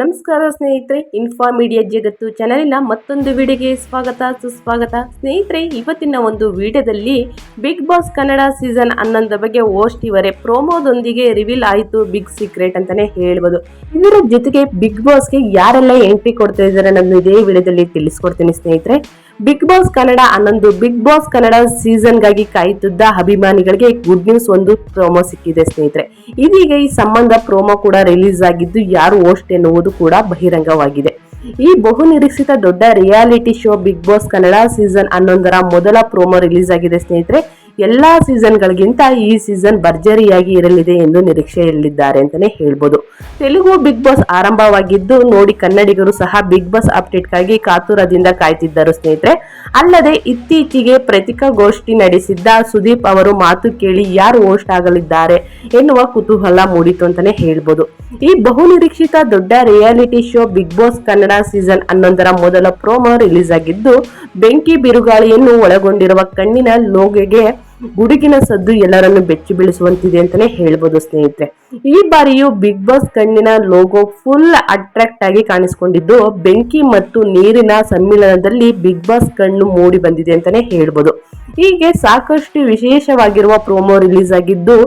ನಮಸ್ಕಾರ ಸ್ನೇಹಿತರೆ, info media ಜಗತ್ತು ಚಾನಲಿನ ಮತ್ತೊಂದು ವಿಡಿಯೋಗೆ ಸುಸ್ವಾಗತ. ಸ್ನೇಹಿತರೆ, ಇವತ್ತಿನ ಒಂದು ವಿಡಿಯೋದಲ್ಲಿ ಬಿಗ್ ಬಾಸ್ ಕನ್ನಡ ಸೀಸನ್ 11 ಬಗ್ಗೆ ಹೋಸ್ಟ್ ಇವರೇ ಪ್ರೋಮೋದೊಂದಿಗೆ ರಿವೀಲ್ ಆಯಿತು. ಬಿಗ್ ಸೀಕ್ರೆಟ್ ಅಂತಾನೆ ಹೇಳ್ಬೋದು. ಇದರ ಜೊತೆಗೆ ಬಿಗ್ ಬಾಸ್ಗೆ ಯಾರೆಲ್ಲ ಎಂಟ್ರಿ ಕೊಡ್ತಾ ಇದ್ದಾರೆ ನಾನು ಇದೇ ವಿಡಿಯೋದಲ್ಲಿ ತಿಳಿಸ್ಕೊಡ್ತೀನಿ ಸ್ನೇಹಿತರೆ. Bigg Boss Kannada 11 Bigg Boss Kannada ಸೀಸನ್ಗಾಗಿ ಕಾಯುತ್ತಿದ್ದ ಅಭಿಮಾನಿಗಳಿಗೆ ಗುಡ್ ನ್ಯೂಸ್, ಒಂದು ಪ್ರೋಮೋ ಸಿಕ್ಕಿದೆ ಸ್ನೇಹಿತರೆ. ಇದೀಗ ಈ ಸಂಬಂಧ ಪ್ರೋಮೋ ಕೂಡ ರಿಲೀಸ್ ಆಗಿದ್ದು ಯಾರು ಹೋಸ್ಟ್ ಎನ್ನುವುದು ಕೂಡ ಬಹಿರಂಗವಾಗಿದೆ. ಈ ಬಹು ನಿರೀಕ್ಷಿತ ದೊಡ್ಡ reality show Bigg Boss Kannada season 11ರ ಮೊದಲ ಪ್ರೋಮೋ ರಿಲೀಸ್ ಆಗಿದೆ ಸ್ನೇಹಿತರೆ. ಎಲ್ಲಾ ಸೀಸನ್ಗಳಿಗಿಂತ ಈ ಸೀಸನ್ ಭರ್ಜರಿಯಾಗಿ ಇರಲಿದೆ ಎಂದು ನಿರೀಕ್ಷೆಯಲ್ಲಿದ್ದಾರೆ ಅಂತಾನೆ ಹೇಳ್ಬೋದು. ತೆಲುಗು ಬಿಗ್ ಬಾಸ್ ಆರಂಭವಾಗಿದ್ದು ನೋಡಿ ಕನ್ನಡಿಗರು ಸಹ ಬಿಗ್ ಬಾಸ್ ಅಪ್ಡೇಟ್ಗಾಗಿ ಕಾತುರದಿಂದ ಕಾಯ್ತಿದ್ದರು ಸ್ನೇಹಿತರೆ. ಅಲ್ಲದೆ ಇತ್ತೀಚೆಗೆ ಪತ್ರಿಕಾಗೋಷ್ಠಿ ನಡೆಸಿದ್ದ ಸುದೀಪ್ ಅವರು ಮಾತು ಕೇಳಿ ಯಾರು ಹೋಸ್ಟ್ ಆಗಲಿದ್ದಾರೆ ಎನ್ನುವ ಕುತೂಹಲ ಮೂಡಿತು ಅಂತಾನೆ ಹೇಳ್ಬೋದು. ಈ ಬಹು ನಿರೀಕ್ಷಿತ ದೊಡ್ಡ reality show Bigg Boss Kannada season 11ರ ಮೊದಲ ಪ್ರೋಮೋ ರಿಲೀಸ್ ಆಗಿದ್ದು ಬೆಂಕಿ ಬಿರುಗಾಳಿಯನ್ನು ಒಳಗೊಂಡಿರುವ ಕಣ್ಣಿನ ಲೋಗೋಗೆ ಗುಡುಗಿನ ಸದ್ದು ಎಲ್ಲರನ್ನು ಬೆಚ್ಚಿ ಬೀಳಿಸುವಂತಿದೆ ಅಂತಾನೆ ಹೇಳ್ಬೋದು ಸ್ನೇಹಿತರೆ. ಈ ಬಾರಿಯೂ ಬಿಗ್ ಬಾಸ್ ಕಣ್ಣಿನ ಲೋಗೋ ಫುಲ್ ಅಟ್ರಾಕ್ಟ್ ಆಗಿ ಕಾಣಿಸಿಕೊಂಡಿದ್ದು ಬೆಂಕಿ ಮತ್ತು ನೀರಿನ ಸಮ್ಮಿಲನದಲ್ಲಿ ಬಿಗ್ ಬಾಸ್ ಕಣ್ಣು ಮೂಡಿ ಬಂದಿದೆ ಅಂತಾನೆ ಹೇಳ್ಬೋದು. ಹೀಗೆ ಸಾಕಷ್ಟು ವಿಶೇಷವಾಗಿರುವ ಪ್ರೋಮೋ ರಿಲೀಸ್ ಆಗಿದ್ದು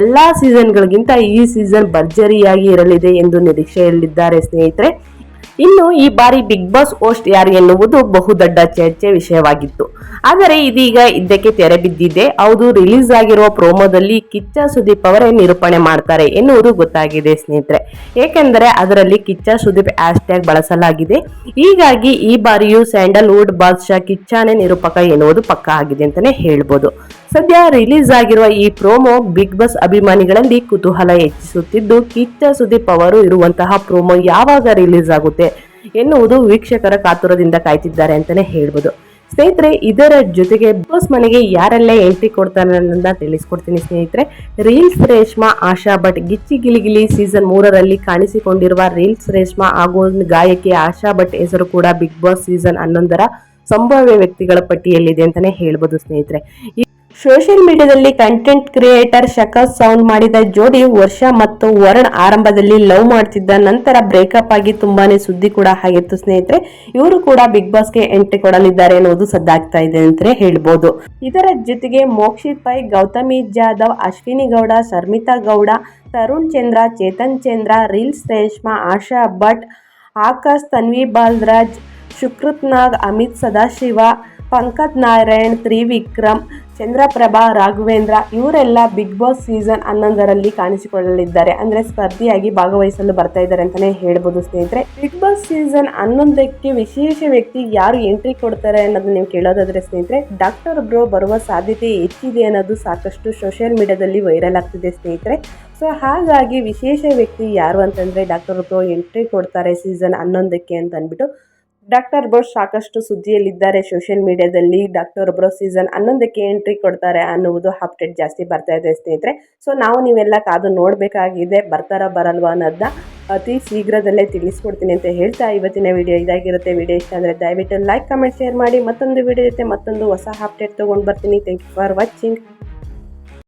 ಎಲ್ಲಾ ಸೀಸನ್ಗಳಿಗಿಂತ ಈ ಸೀಸನ್ ಭರ್ಜರಿಯಾಗಿ ಇರಲಿದೆ ಎಂದು ನಿರೀಕ್ಷೆಯಲ್ಲಿದ್ದಾರೆ ಸ್ನೇಹಿತರೆ. ಇನ್ನು ಈ ಬಾರಿ ಬಿಗ್ ಬಾಸ್ ಹೋಸ್ಟ್ ಯಾರು ಎನ್ನುವುದು ಬಹುದೊಡ್ಡ ಚರ್ಚೆ ವಿಷಯವಾಗಿತ್ತು. ಆದರೆ ಇದೀಗ ಇದಕ್ಕೆ ತೆರೆ ಬಿದ್ದಿದೆ. ಹೌದು, ರಿಲೀಸ್ ಆಗಿರುವ ಪ್ರೋಮೋದಲ್ಲಿ ಕಿಚ್ಚ ಸುದೀಪ್ ಅವರೇ ನಿರೂಪಣೆ ಮಾಡ್ತಾರೆ ಎನ್ನುವುದು ಗೊತ್ತಾಗಿದೆ ಸ್ನೇಹಿತರೆ. ಏಕೆಂದರೆ ಅದರಲ್ಲಿ ಕಿಚ್ಚ ಸುದೀಪ್ ಹ್ಯಾಶ್ಟ್ಯಾಗ್ ಬಳಸಲಾಗಿದೆ. ಹೀಗಾಗಿ ಈ ಬಾರಿಯೂ ಸ್ಯಾಂಡಲ್ವುಡ್ ಬಾದ್ಶಾ ಕಿಚ್ಚನೇ ನಿರೂಪಕ ಎನ್ನುವುದು ಪಕ್ಕಾ ಆಗಿದೆ ಅಂತಾನೆ ಹೇಳ್ಬೋದು. ಸದ್ಯ ರಿಲೀಸ್ ಆಗಿರುವ ಈ ಪ್ರೋಮೋ ಬಿಗ್ ಬಾಸ್ ಅಭಿಮಾನಿಗಳಲ್ಲಿ ಕುತೂಹಲ ಹೆಚ್ಚಿಸುತ್ತಿದ್ದು ಕಿಚ್ಚ ಸುದೀಪ್ ಅವರು ಇರುವಂತಹ ಪ್ರೋಮೋ ಯಾವಾಗ ರಿಲೀಸ್ ಆಗುತ್ತೆ ಎನ್ನುವುದು ವೀಕ್ಷಕರ ಕಾತುರದಿಂದ ಕಾಯ್ತಿದ್ದಾರೆ ಅಂತಾನೆ ಹೇಳ್ಬೋದು. ಸ್ನೇಹಿತರೆ, ಇದರ ಜೊತೆಗೆ ಬಿಗ್ ಬಾಸ್ ಮನೆಗೆ ಯಾರೆಲ್ಲ ಎಂಟ್ರಿ ಕೊಡ್ತಾರೆ ಅನ್ನೋದನ್ನ ತಿಳಿಸ್ಕೊಡ್ತೀನಿ ಸ್ನೇಹಿತರೆ. ರೀಲ್ಸ್ ರೇಷ್ಮಾ, ಆಶಾ ಭಟ್, ಗಿಚ್ಚಿ ಗಿಲಿಗಿಲಿ ಸೀಸನ್ 3ರಲ್ಲಿ ಕಾಣಿಸಿಕೊಂಡಿರುವ ರೀಲ್ಸ್ ರೇಷ್ಮಾ ಹಾಗೂ ಗಾಯಕಿ ಆಶಾ ಭಟ್ ಹೆಸರು ಕೂಡ ಬಿಗ್ ಬಾಸ್ ಸೀಸನ್ 11ರ ಸಂಭಾವ್ಯ ವ್ಯಕ್ತಿಗಳ ಪಟ್ಟಿಯಲ್ಲಿದೆ ಅಂತಾನೆ ಹೇಳ್ಬೋದು ಸ್ನೇಹಿತರೆ. ಸೋಷಿಯಲ್ ಮೀಡಿಯಾದಲ್ಲಿ ಕಂಟೆಂಟ್ ಕ್ರಿಯೇಟರ್ ಶಕತ್ ಸೌಂಡ್ ಮಾಡಿದ ಜೋಡಿ ವರ್ಷ ಮತ್ತು ವರುಣ್ ಆರಂಭದಲ್ಲಿ ಲವ್ ಮಾಡ್ತಿದ್ದ ನಂತರ ಬ್ರೇಕಪ್ ಆಗಿ ತುಂಬಾನೇ ಸುದ್ದಿ ಕೂಡ ಆಗಿತ್ತು ಸ್ನೇಹಿತರೆ. ಇವರು ಕೂಡ ಬಿಗ್ ಬಾಸ್ಗೆ ಎಂಟ್ರಿ ಕೊಡಲಿದ್ದಾರೆ ಎನ್ನುವುದು ಸದ್ದಾಗ್ತಾ ಇದೆ ಅಂತ ಹೇಳ್ಬೋದು. ಇದರ ಜೊತೆಗೆ ಮೋಕ್ಷಿತ್ ಪೈ, ಗೌತಮಿ ಜಾಧವ್, ಅಶ್ವಿನಿ ಗೌಡ, ಶರ್ಮಿತಾ ಗೌಡ, ತರುಣ್ ಚಂದ್ರ, ಚೇತನ್ ಚಂದ್ರ, ರೀಲ್ಸ್ ರೇಷ್ಮಾ, ಆಶಾ ಭಟ್, ಆಕಾಶ್, ತನ್ವಿ ಬಾಲ್ರಾಜ್, ಸುಕೃತ್ ನಾಗ್, ಅಮಿತ್ ಸದಾಶಿವ, ಪಂಕಜ್ ನಾರಾಯಣ್, ತ್ರಿವಿಕ್ರಮ್, ಚಂದ್ರಪ್ರಭಾ, ರಾಘವೇಂದ್ರ ಇವರೆಲ್ಲ ಬಿಗ್ ಬಾಸ್ ಸೀಸನ್ 11ರಲ್ಲಿ ಕಾಣಿಸಿಕೊಳ್ಳಲಿದ್ದಾರೆ. ಅಂದ್ರೆ ಸ್ಪರ್ಧಿಯಾಗಿ ಭಾಗವಹಿಸಲು ಬರ್ತಾ ಇದ್ದಾರೆ ಅಂತಾನೆ ಹೇಳ್ಬೋದು ಸ್ನೇಹಿತರೆ. ಬಿಗ್ ಬಾಸ್ ಸೀಸನ್ 11ಕ್ಕೆ ವಿಶೇಷ ವ್ಯಕ್ತಿ ಯಾರು ಎಂಟ್ರಿ ಕೊಡ್ತಾರೆ ಅನ್ನೋದು ನೀವು ಕೇಳೋದಾದ್ರೆ ಸ್ನೇಹಿತರೆ, ಡಾಕ್ಟರ್ ಬ್ರೋ ಬರುವ ಸಾಧ್ಯತೆ ಹೆಚ್ಚಿದೆ ಅನ್ನೋದು ಸಾಕಷ್ಟು ಸೋಷಿಯಲ್ ಮೀಡಿಯಾದಲ್ಲಿ ವೈರಲ್ ಆಗ್ತಿದೆ ಸ್ನೇಹಿತರೆ. ಸೊ ಹಾಗಾಗಿ ವಿಶೇಷ ವ್ಯಕ್ತಿ ಯಾರು ಅಂತಂದ್ರೆ ಡಾಕ್ಟರ್ ಬ್ರೋ ಎಂಟ್ರಿ ಕೊಡ್ತಾರೆ ಸೀಸನ್ 11ಕ್ಕೆ ಅಂತ ಅಂದ್ಬಿಟ್ಟು ಡಾಕ್ಟರ್ ಬ್ರೋ ಸಾಕಷ್ಟು ಸುದ್ದಿಯಲ್ಲಿದ್ದಾರೆ ಸೋಷಿಯಲ್ ಮೀಡಿಯಾದಲ್ಲಿ. ಡಾಕ್ಟರ್ ಬ್ರೋ ಸೀಸನ್ 11ಕ್ಕೆ ಎಂಟ್ರಿ ಕೊಡ್ತಾರೆ ಅನ್ನುವುದು ಅಪ್ಡೇಟ್ ಜಾಸ್ತಿ ಬರ್ತಾ ಇದೆ ಸ್ನೇಹಿತರೆ. ಸೊ ನೀವೆಲ್ಲ ಕಾದು ನೋಡಬೇಕಾಗಿದೆ, ಬರ್ತಾರಾ ಬರಲ್ವಾ ಅನ್ನೋದನ್ನ ಅತಿ ಶೀಘ್ರದಲ್ಲೇ ತಿಳಿಸ್ಕೊಡ್ತೀನಿ ಅಂತ ಹೇಳ್ತಾ ಇವತ್ತಿನ ವಿಡಿಯೋ ಇದಾಗಿರುತ್ತೆ. ವಿಡಿಯೋ ಇಷ್ಟ ಅಂದರೆ ದಯವಿಟ್ಟು ಲೈಕ್, ಕಮೆಂಟ್, ಶೇರ್ ಮಾಡಿ. ಮತ್ತೊಂದು ವಿಡಿಯೋ ಜೊತೆ ಮತ್ತೊಂದು ಹೊಸ ಅಪ್ಡೇಟ್ ತೊಗೊಂಡು ಬರ್ತೀನಿ. Thank you for watching.